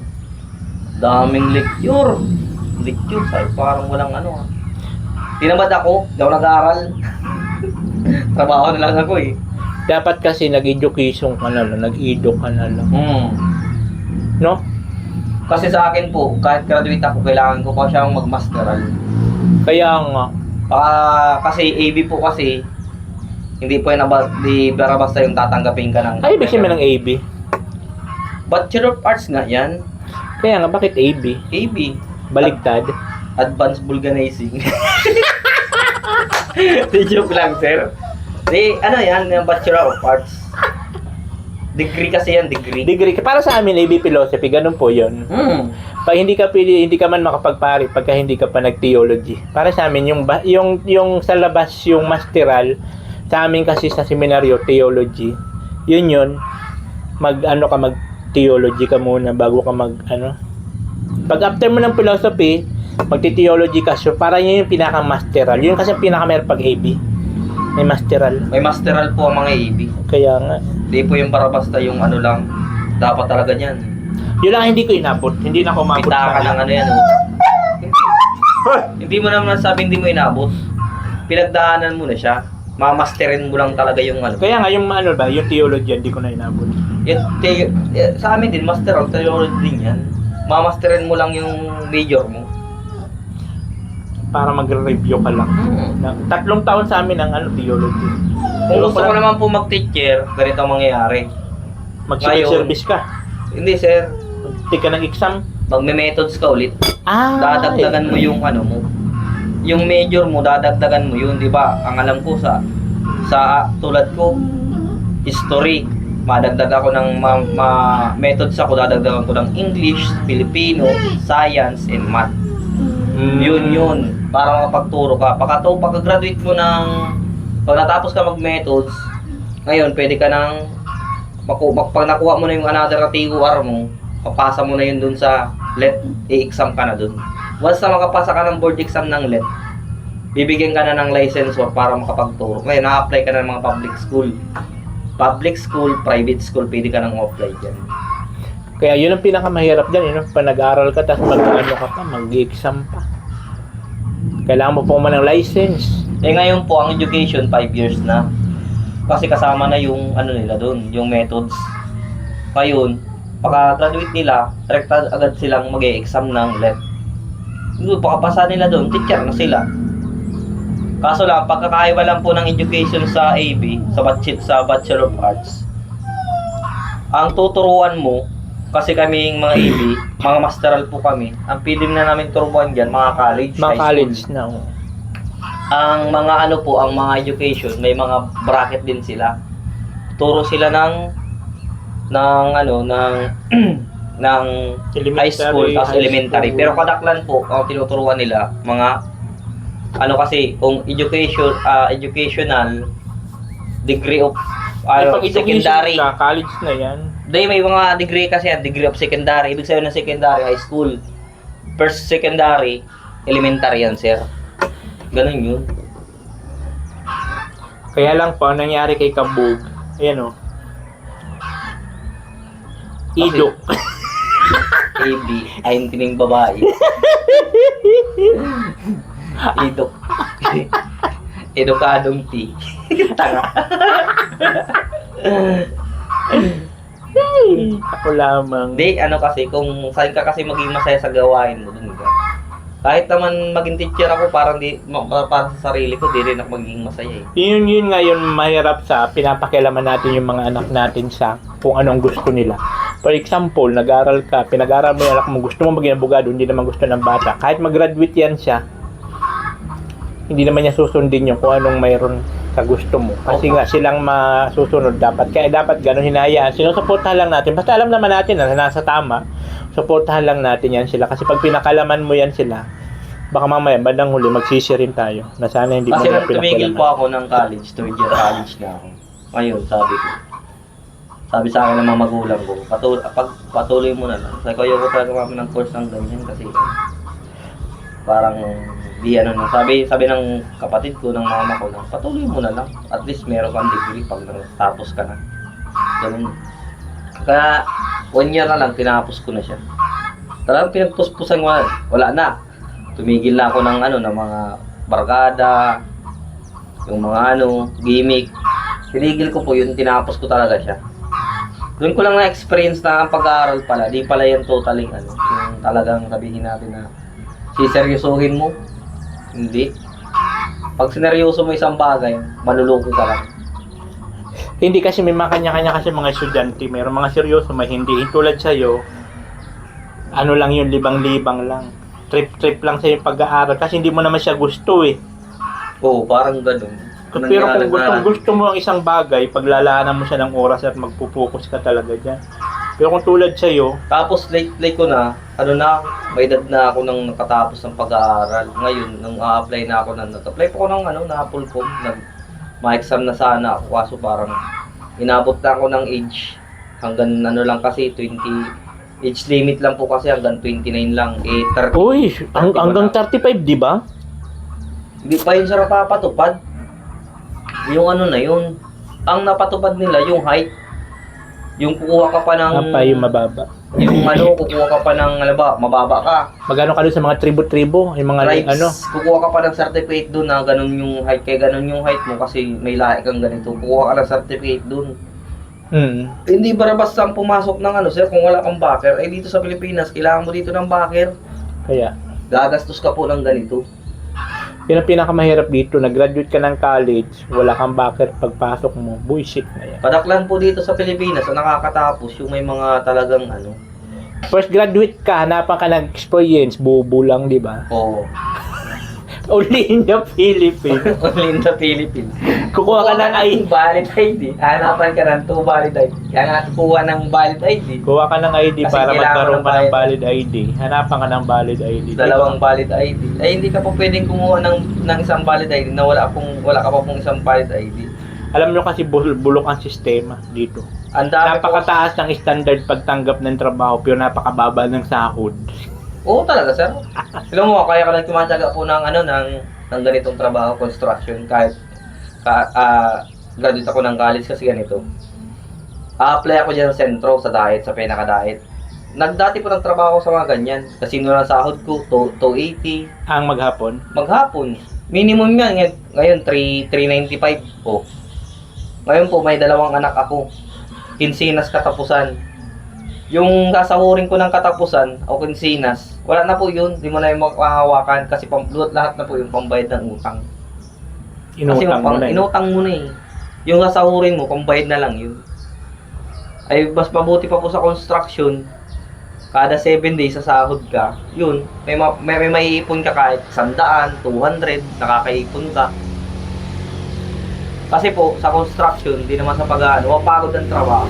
Speaker 1: Daming lecture. Sabi, parang walang ano ah. Tinamad ako, di ako nag-aaral. Trabaho na lang ako eh.
Speaker 2: Dapat kasi nag-education ka na lang, nag-edu ka na lang. No?
Speaker 1: Kasi sa akin po, kahit graduate ako, kailangan ko pa siyang mag-masteral.
Speaker 2: Kaya nga.
Speaker 1: Kasi AB po kasi, hindi po yan di basta yung tatanggapin ka ng...
Speaker 2: Ay, ibig sabihin ng AB.
Speaker 1: Bachelor of Arts nga yan.
Speaker 2: Kaya nga, bakit AB?
Speaker 1: AB.
Speaker 2: Baligtad.
Speaker 1: Advanced Vulcanizing. Di joke lang, sir. Di, ano yan, yung Bachelor of Arts. Degree kasi yan, degree.
Speaker 2: Degree. Para sa amin, AB Philosophy, ganun po yun. Pag hindi ka man makapagpari pagka hindi ka pa nag-theology. Para sa amin, yung sa labas, yung masteral, sa amin kasi sa seminaryo, theology, yun, mag-theology ka muna bago ka pag after mo ng philosophy, magti-theology ka, so para yun yung pinaka-masteral. Yun kasi yung pinaka-meron pag AB. May masteral.
Speaker 1: May masteral po ang mga AB.
Speaker 2: Kaya nga.
Speaker 1: Di po yung para basta yung ano lang. Dapat talaga niyan.
Speaker 2: Yun lang hindi ko inabot. Hindi na ako umabot
Speaker 1: Kita ka ng ano yan. Oh. Hindi mo naman sabi hindi mo inabot. Pinagdaanan mo na siya. Mamasterin mo lang talaga yung ano.
Speaker 2: Kaya nga yung yung theology, hindi ko na inabot.
Speaker 1: Sa amin din, master of theology din yan. Mamasterin mo lang yung major mo.
Speaker 2: Para magre-review ka lang. 3 taon sa amin ang theology.
Speaker 1: Kung gusto ko naman po mag-teacher, ganito ang mangyayari.
Speaker 2: Mag-service ka.
Speaker 1: Hindi, sir.
Speaker 2: Mag-take ka ng exam.
Speaker 1: Magme-methods ka ulit.
Speaker 2: Dadagdagan
Speaker 1: Dadagdagan mo yung ano mo. Yung major mo, dadagdagan mo yun, di ba? Ang alam ko sa tulad ko, history. Madagdag ako ng methods ako, dadagdagan ko ng English, Filipino, Science, and Math. Yun. Para makapagturo ka. Pagka-graduate mo ng... Pag natapos ka mag-methods, ngayon, pwede ka nang... Pag nakuha mo na yung another TOR mo, papasa mo na yun dun sa LET, i-exam ka na dun. Once na makapasa ka ng board exam ng LET, bibigyan ka na ng licensor para makapagturo. Ngayon, na-apply ka na ng mga public school. Public school, private school, pwede ka nang apply dyan.
Speaker 2: Kaya yun ang pinakamahirap dyan, pag nag-aaral ka, tapos mag-exam pa. Kailangan mo po man ng license.
Speaker 1: Ngayon po, ang education, 5 years na. Kasi kasama na yung ano nila doon, yung methods. Ngayon, pagka-graduate nila, direkta agad silang mag-e-exam ng LET. Pagkapasa nila doon, teacher na sila. Kaso lang, pagkakaiba lang po ng education sa AB, sa Bachelor of Arts, ang tuturuan mo, kasi kaming mga AB, mga masteral po kami, ang pwede na namin turuan dyan, mga college,
Speaker 2: mga college na.
Speaker 1: Ang mga ano po, ang mga education, may mga bracket din sila. Turo sila ng high school, tapos elementary. Pero kadaklan po, ang tinuturuan nila, mga kasi kung educational degree of secondary.
Speaker 2: College na yan.
Speaker 1: May mga degree kasi yan, degree of secondary. Ibig sabihin ng secondary, high school. First secondary, elementary yan, sir. Ganun yun.
Speaker 2: Kaya lang po, nangyari kay Kabog, ayan o. Idok.
Speaker 1: AB, ay tining babae. Idok. edukadong T. Tanga.
Speaker 2: Ako lamang.
Speaker 1: Hindi, ano kasi, kung saan ka kasi maging masaya sa gawain mo, dun ka. Kahit naman maging teacher ako, parang para sa sarili ko, di rin ako magiging masaya eh.
Speaker 2: Yun ngayon mahirap sa pinapakialaman natin yung mga anak natin sa kung anong gusto nila. For example, nag-aral ka, pinag-aral mo yung anak mo, gusto mo maging abogado, hindi naman gusto ng bata. Kahit mag-graduate yan siya, hindi naman niya susundin yung kung anong mayroon sa gusto mo. Kasi nga silang masusunod dapat. Kaya dapat ganun hinayaan. Sinusuportahan lang natin. Basta alam naman natin na nasa tama. Suportahan lang natin yan sila. Kasi pag pinakalaman mo yan sila, baka mamaya bandang huli magsisi rin tayo. Na sana hindi mo
Speaker 1: Kasi
Speaker 2: na
Speaker 1: nung tumigil po ako ng college, third year college na ako. Ngayon, sabi sa akin ng mga magulang ko, patuloy mo na lang. Sabi ko, ayoko talaga mami ng course ng ganyan kasi parang di ano na. Sabi ng kapatid ko, ng mama ko, patuloy mo na lang. At least meron kang degree pag tapos ka na. Ganun. Kaya 1 year na lang, tinapos ko na siya. Talagang pinagpuspusan ko na, wala na. Tumigil na ako ng ng mga barkada, yung mga gimmick. Tinigil ko po yun, tinapos ko talaga siya. Doon ko lang na-experience na ang pag-aaral pala, di pala yung totaling yung talagang sabihin natin na siseryosohin mo. Hindi. Pag sineryoso mo isang bagay, maluloko ka lang.
Speaker 2: Hindi kasi may mga kanya-kanya kasi mga estudyante. Mayroong mga seryoso, may hindi. Tulad sa'yo, ano lang yun, libang-libang lang. Trip-trip lang sa yung pag-aaral kasi hindi mo naman siya gusto eh.
Speaker 1: Oo, parang ganun.
Speaker 2: Pero kung gusto mo ang isang bagay, paglalaanan mo siya ng oras at magpupokus ka talaga dyan. Pero kung tulad sa'yo,
Speaker 1: tapos late ko na, may edad na ako nang nakatapos ng pag-aaral. Ngayon, nung a-apply na ako nag-apply po ako ng na-Apolcom, ma-exam na sana ako, kaso parang inabot na ako ng age. Hanggang lang kasi, age limit lang po kasi hanggang 29 lang. 30.
Speaker 2: uy, hanggang 35, di ba?
Speaker 1: Hindi pa yun sa napapatupad. Yung na yun. Ang napatupad nila, yung height. Yung kukuha ka pa ng...
Speaker 2: Yung mababa.
Speaker 1: Yung kukuha ka pa ng, mababa ka.
Speaker 2: Magano ka doon sa mga tribo-tribo? Yung mga
Speaker 1: Tribes, kukuha ka pa ng certificate doon na ganun yung height. Kaya ganun yung height mo kasi may lahi kang ganito. Kukuha ka ng certificate doon. Hindi ba basta ang pumasok ng sir, kung wala kang backer, dito sa Pilipinas, kailangan mo dito ng backer.
Speaker 2: Kaya,
Speaker 1: gagastos ka po ng ganito.
Speaker 2: yun ang pinakamahirap dito, nag-graduate ka ng college, wala kang backer pagpasok mo, bullshit na yan.
Speaker 1: Padaklan po dito sa Pilipinas, ang nakakatapos, yung may mga talagang
Speaker 2: First graduate ka, hanapan ka ng experience, bubo lang, di ba?
Speaker 1: Oo.
Speaker 2: Only in the Philippines.
Speaker 1: Only in the Philippines.
Speaker 2: Kukuha ka ng ID.
Speaker 1: Valid ID. Hanapan ka ng 2 valid ID. Kaya nga, kukuha ng valid ID.
Speaker 2: Kuha ka ng ID
Speaker 1: Kasi
Speaker 2: para magkaroon ka ng
Speaker 1: bayad.
Speaker 2: valid ID. Hanapan ka ng valid ID.
Speaker 1: Dalawang valid ID. Hindi ka po pwedeng kumuha ng isang valid ID na wala ka pa pong isang valid ID.
Speaker 2: Alam nyo kasi bulok ang sistema dito.
Speaker 1: Ang dami po.
Speaker 2: Napakataas ng standard pagtanggap ng trabaho pero napakababa ng sahod.
Speaker 1: Oo talaga, sir. Alam mo, kaya ka lang tumatyaga po ng ng ganitong trabaho, construction, kahit graduate ako ng college kasi ganito. A-apply ako dyan sa sentro, sa diet, sa pinaka-diet. Nagdati po ng trabaho sa mga ganyan. Kasi nung sahod ko, 280.
Speaker 2: Ang maghapon?
Speaker 1: Maghapon. Minimum yan. Ngayon, 395 po. Ngayon po, may 2 anak ako. Kinsinas katapusan. Yung sasahurin ko ng katapusan o kinsinas, wala na po yun. Hindi mo na yung makahawakan kasi lahat na po yung pambayad ng utang. Inutang mo na eh. Yung sasahurin mo, pambayad na lang yun. Ay, mas mabuti pa po sa construction, kada 7 days sasahod ka, yun, may maiipon ka kahit 100, 200, nakakaipon ka. Kasi po, sa construction, hindi naman sa mapagod ang trabaho.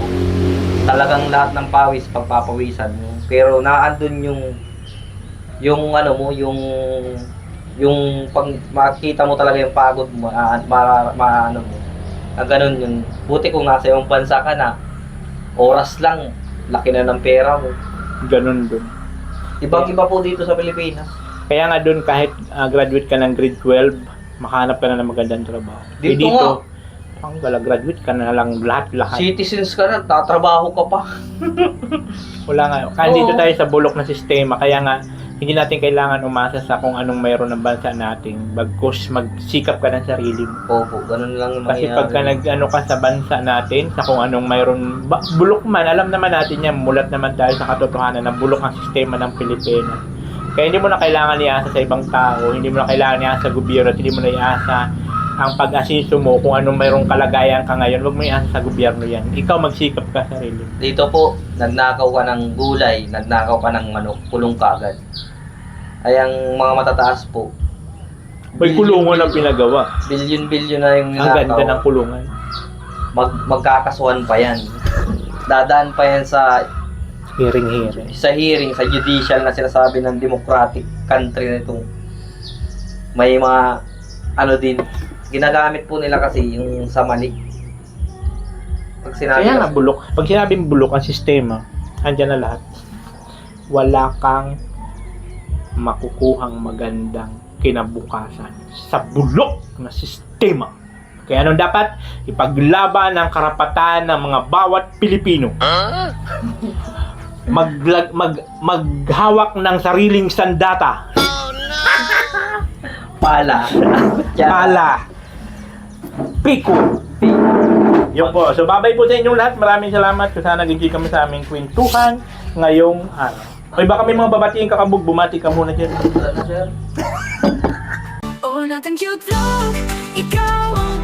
Speaker 1: Talagang lahat ng pawis, pagpapawisan mo. Pero naandun yung pag makita mo talaga yung pagod mo, mo. Ang ganun yun. Buti kung nasa yung bansa ka na, oras lang, laki na ng pera mo.
Speaker 2: Ganun dun.
Speaker 1: Ibang-iba po dito sa Pilipinas.
Speaker 2: Kaya nga dun kahit graduate ka ng grade 12, makahanap ka na ng magandang trabaho.
Speaker 1: Dito nga.
Speaker 2: Ang graduate ka na lang lahat.
Speaker 1: Citizens ka na, tatrabaho ka pa.
Speaker 2: Wala nga. Kaya dito tayo sa bulok na sistema. Kaya nga, Hindi natin kailangan umasa sa kung anong mayroon ng bansa natin. Bagkus magsikap ka ng sarili mo.
Speaker 1: Opo, ganun lang yung
Speaker 2: Kasi
Speaker 1: mangyayari.
Speaker 2: pagka nag-ano ka sa bansa natin, sa kung anong mayroon, bulok man, alam naman natin yan, mulat naman tayo sa katotohanan na bulok ang sistema ng Pilipinas. Kaya hindi mo na kailangan iasa sa ibang tao, hindi mo na kailangan iasa sa gobyerno, at hindi mo na iasa ang pag-asiso mo kung anong mayroong kalagayan ka ngayon. Huwag mo iasa sa gobyerno yan. Ikaw magsikap ka sa sarili.
Speaker 1: Dito po, nagnakaw ka ng gulay, nagnakaw ka ng manok, kulong kagad. Ay ang mga matataas po.
Speaker 2: May kulungan ang pinagawa.
Speaker 1: Bilyon-bilyon na yung
Speaker 2: Ang ganda
Speaker 1: ninakaw.
Speaker 2: ng kulungan.
Speaker 1: Magkakasuhan pa yan. Dadaan pa yan sa
Speaker 2: Hearing.
Speaker 1: sa judicial na sinasabi ng democratic country na itong may mga ano din, ginagamit po nila kasi yung sa mali. Pag sinabi
Speaker 2: Kaya nga
Speaker 1: kasi-
Speaker 2: bulok. Pag sinabing bulok ang sistema, andyan na lahat. Wala kang makukuhang magandang kinabukasan sa bulok na sistema. Kaya anong dapat? Ipaglaban ang karapatan ng mga bawat Pilipino. Maghawak ng sariling sandata.
Speaker 1: pala.
Speaker 2: Pala. Piko. Yun po. So, babay po sa inyong lahat. Maraming salamat. Kung sana nag-enjoy kami sa aming kwentuhan ngayong araw. Oy, baka may mga babatiin ka, Kabog. Bumati ka muna dyan.
Speaker 1: Sir.
Speaker 4: Oh, nothing cute vlog. Ikaw ang